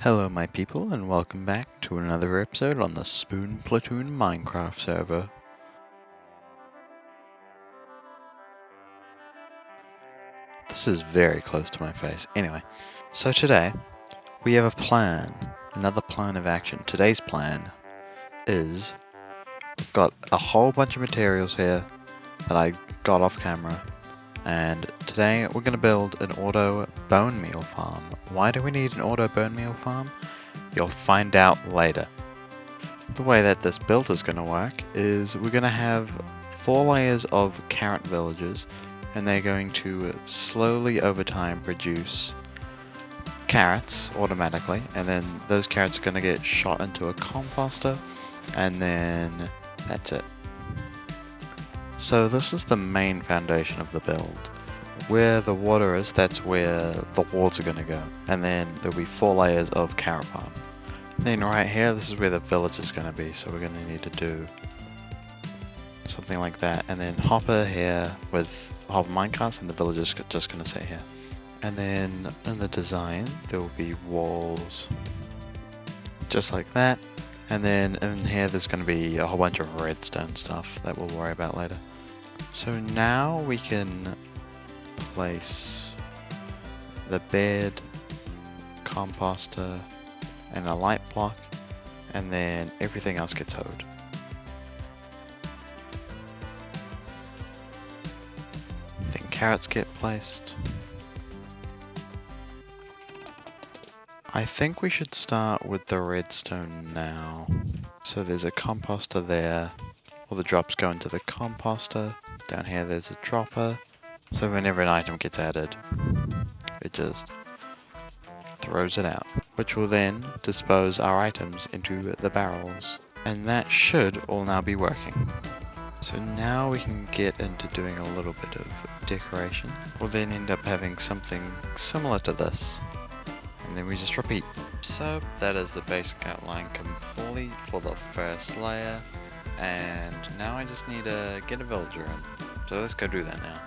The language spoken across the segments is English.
Hello my people and welcome back to another episode on the Spoon Platoon Minecraft server. This is very close to my face. Anyway, so today we have a plan, another plan of action. Today's plan is we've got a whole bunch of materials here that I got off camera, and today we're going to build an auto bone meal farm. Why do we need an auto bone meal farm? You'll find out later. The way that this build is going to work is we're going to have 4 layers of carrot villages, and they're going to slowly over time produce carrots automatically, and then those carrots are going to get shot into a composter, and then that's it. So this is the main foundation of the build. Where the water is, that's where the walls are going to go, and then there'll be 4 layers of carrot farm. Then right here, this is where the village is going to be, so we're going to need to do something like that. And then hopper here with hopper minecarts, and the village is just going to sit here. And then in the design, there will be walls just like that. And then in here, there's going to be a whole bunch of redstone stuff that we'll worry about later. So now we can place the bed, composter, and a light block, and then everything else gets hoed. Then carrots get placed. I think we should start with the redstone now. So there's a composter there. All the drops go into the composter. Down here there's a dropper. So whenever an item gets added, it just throws it out, which will then dispose our items into the barrels. And that should all now be working. So now we can get into doing a little bit of decoration. We'll then end up having something similar to this, and then we just repeat. So that is the basic outline complete for the first layer, and now I just need to get a villager in. So let's go do that now.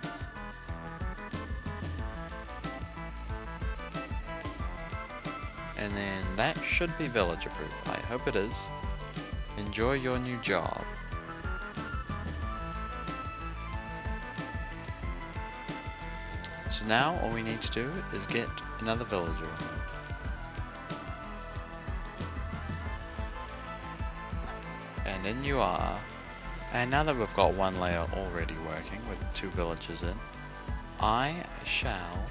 And then that should be villager proof. I hope it is. Enjoy your new job. So now all we need to do is get another villager. And in you are. And now that we've got one layer already working with 2 villagers in, I shall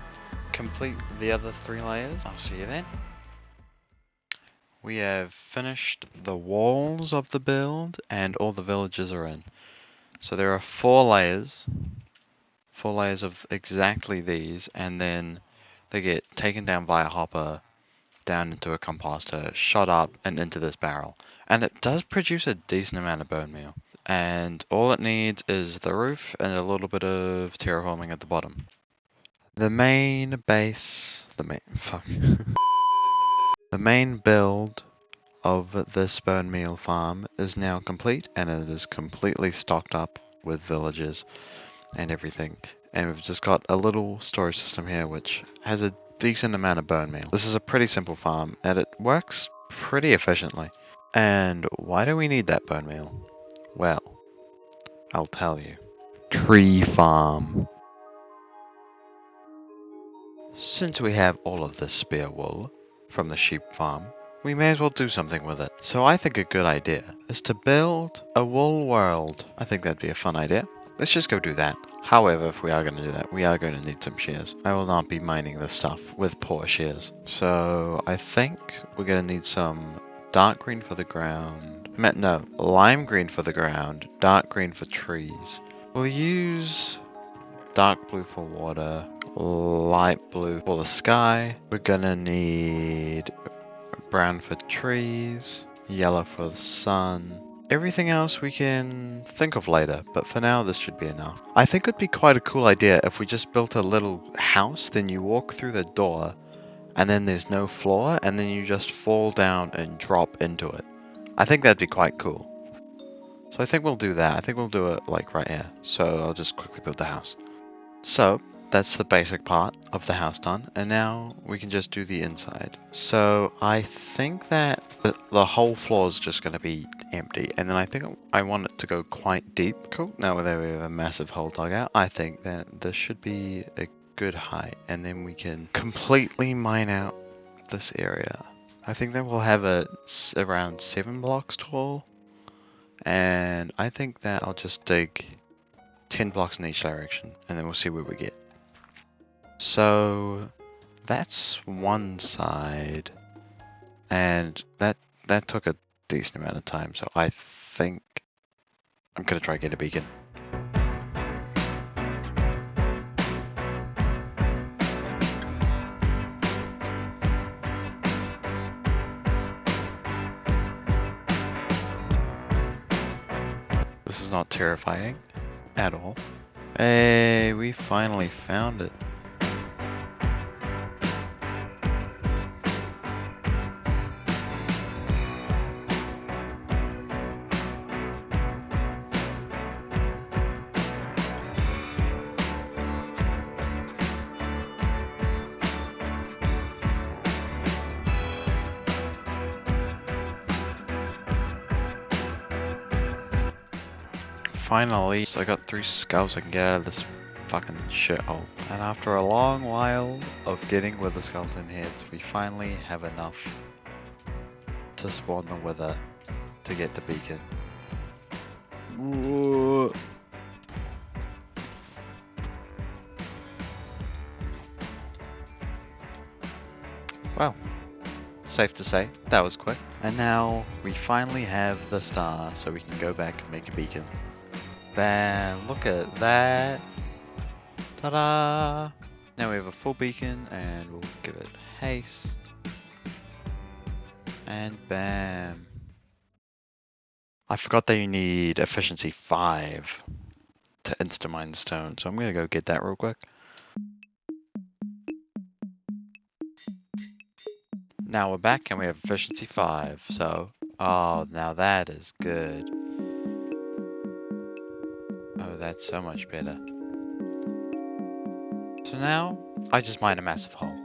complete the other 3 layers. I'll see you then. We have finished the walls of the build and all the villages are in. So there are 4 layers. 4 layers of exactly these, and then they get taken down via hopper, down into a composter, shot up and into this barrel. And it does produce a decent amount of bone meal. And all it needs is the roof and a little bit of terraforming at the bottom. The main base, the main build of this bone meal farm is now complete, and it is completely stocked up with villagers and everything. And we've just got a little storage system here which has a decent amount of bone meal. This is a pretty simple farm and it works pretty efficiently. And why do we need that bone meal? Well, I'll tell you. Tree farm. Since we have all of this spare wool from the sheep farm, we may as well do something with it. So I think a good idea is to build a wool world. I think that'd be a fun idea. Let's just go do that. However, if we are going to do that, we are going to need some shears. I will not be mining this stuff with poor shears. So I think we're going to need some dark green for the ground. No, lime green for the ground, dark green for trees. We'll use dark blue for water, light blue for the sky. We're gonna need brown for trees, yellow for the sun. Everything else we can think of later, but for now this should be enough. I think it'd be quite a cool idea if we just built a little house, then you walk through the door, and then there's no floor, and then you just fall down and drop into it. I think that'd be quite cool. So I think we'll do that. I think we'll do it like right here. So I'll just quickly build the house. So that's the basic part of the house done, and now we can just do the inside. So I think that the whole floor is just going to be empty, and then I think I want it to go quite deep. Cool. Now that we have a massive hole dug out, I think that this should be a good height, and then we can completely mine out this area. I think that we'll have it around 7 blocks tall, and I think that I'll just dig 10 blocks in each direction, and then we'll see where we get. So that's one side, and that took a decent amount of time, so I think I'm gonna try to get a beacon. This is not terrifying at all. Hey, we finally found it. Finally, so I got 3 skulls, I can get out of this fucking shithole. And after a long while of getting wither skeleton heads, we finally have enough to spawn the wither to get the beacon. Whoa. Well, safe to say, that was quick. And now we finally have the star, so we can go back and make a beacon. Bam, look at that. Ta-da! Now we have a full beacon, and we'll give it haste. And bam. I forgot that you need efficiency 5 to insta-mine stone, so I'm gonna go get that real quick. Now we're back and we have efficiency 5, so, oh, now that is good. Oh, that's so much better. So now, I just mine a massive hole.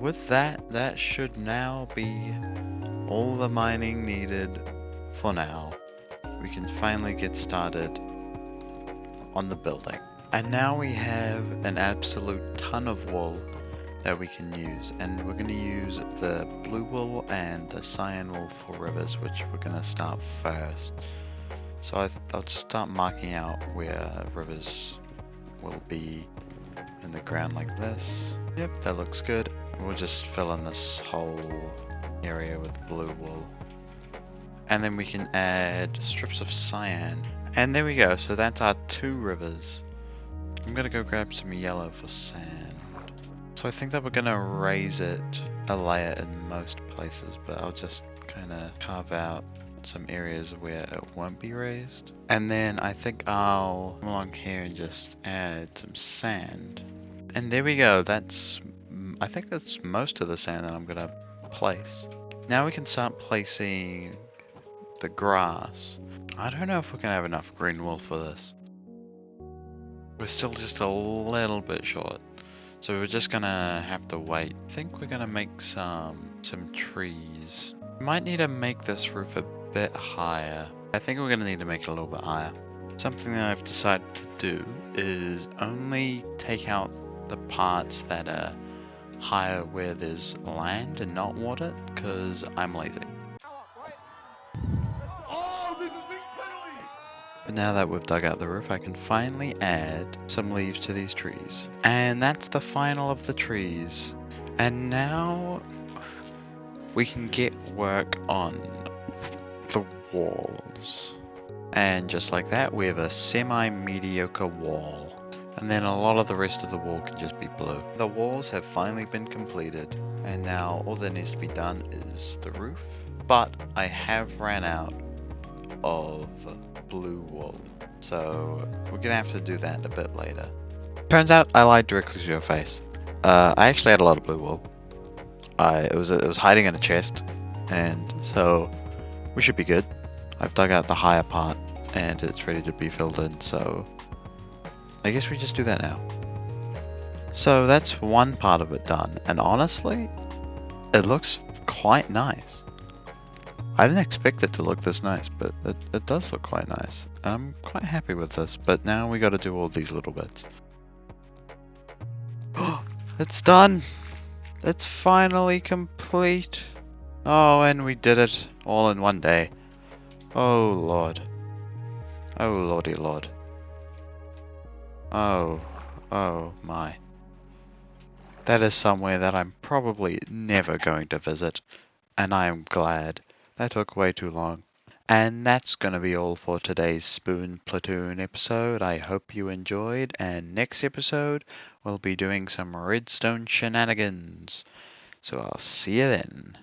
With that, that should now be all the mining needed for now. We can finally get started on the building. And now we have an absolute ton of wool that we can use. And we're going to use the blue wool and the cyan wool for rivers, which we're going to start first. So I'll just start marking out where rivers will be in the ground like this. Yep, that looks good. We'll just fill in this whole area with blue wool. And then we can add strips of cyan. And there we go, so that's our 2 rivers. I'm gonna go grab some yellow for sand. So I think that we're gonna raise it a layer in most places, but I'll just kinda carve out some areas where it won't be raised. And then I think I'll come along here and just add some sand. And there we go, I think that's most of the sand that I'm gonna place. Now we can start placing the grass. I don't know if we're gonna have enough green wool for this. We're still just a little bit short. So we're just gonna have to wait. I think we're gonna make some trees. We might need to make this roof a bit higher. I think we're gonna need to make it a little bit higher. Something that I've decided to do is only take out the parts that are higher where there's land and not water, because I'm lazy. But now that we've dug out the roof, I can finally add some leaves to these trees. And that's the final of the trees. And now we can get work on the walls. And just like that, we have a semi-mediocre wall. And then a lot of the rest of the wall can just be blue. The walls have finally been completed, and now all that needs to be done is the roof. But I have ran out of blue wool, so we're gonna have to do that a bit later. Turns out I lied directly to your face. I actually had a lot of blue wool. It was hiding in a chest, and so we should be good. I've dug out the higher part, and it's ready to be filled in. So I guess we just do that now. So that's one part of it done, and honestly, it looks quite nice. I didn't expect it to look this nice, but it does look quite nice. I'm quite happy with this, but now we gotta do all these little bits. It's done! It's finally complete! Oh, and we did it all in one day. Oh lord. Oh lordy lord. Oh my. That is somewhere that I'm probably never going to visit, and I am glad. That took way too long. And that's going to be all for today's Spoon Platoon episode. I hope you enjoyed, and next episode we'll be doing some redstone shenanigans. So I'll see you then.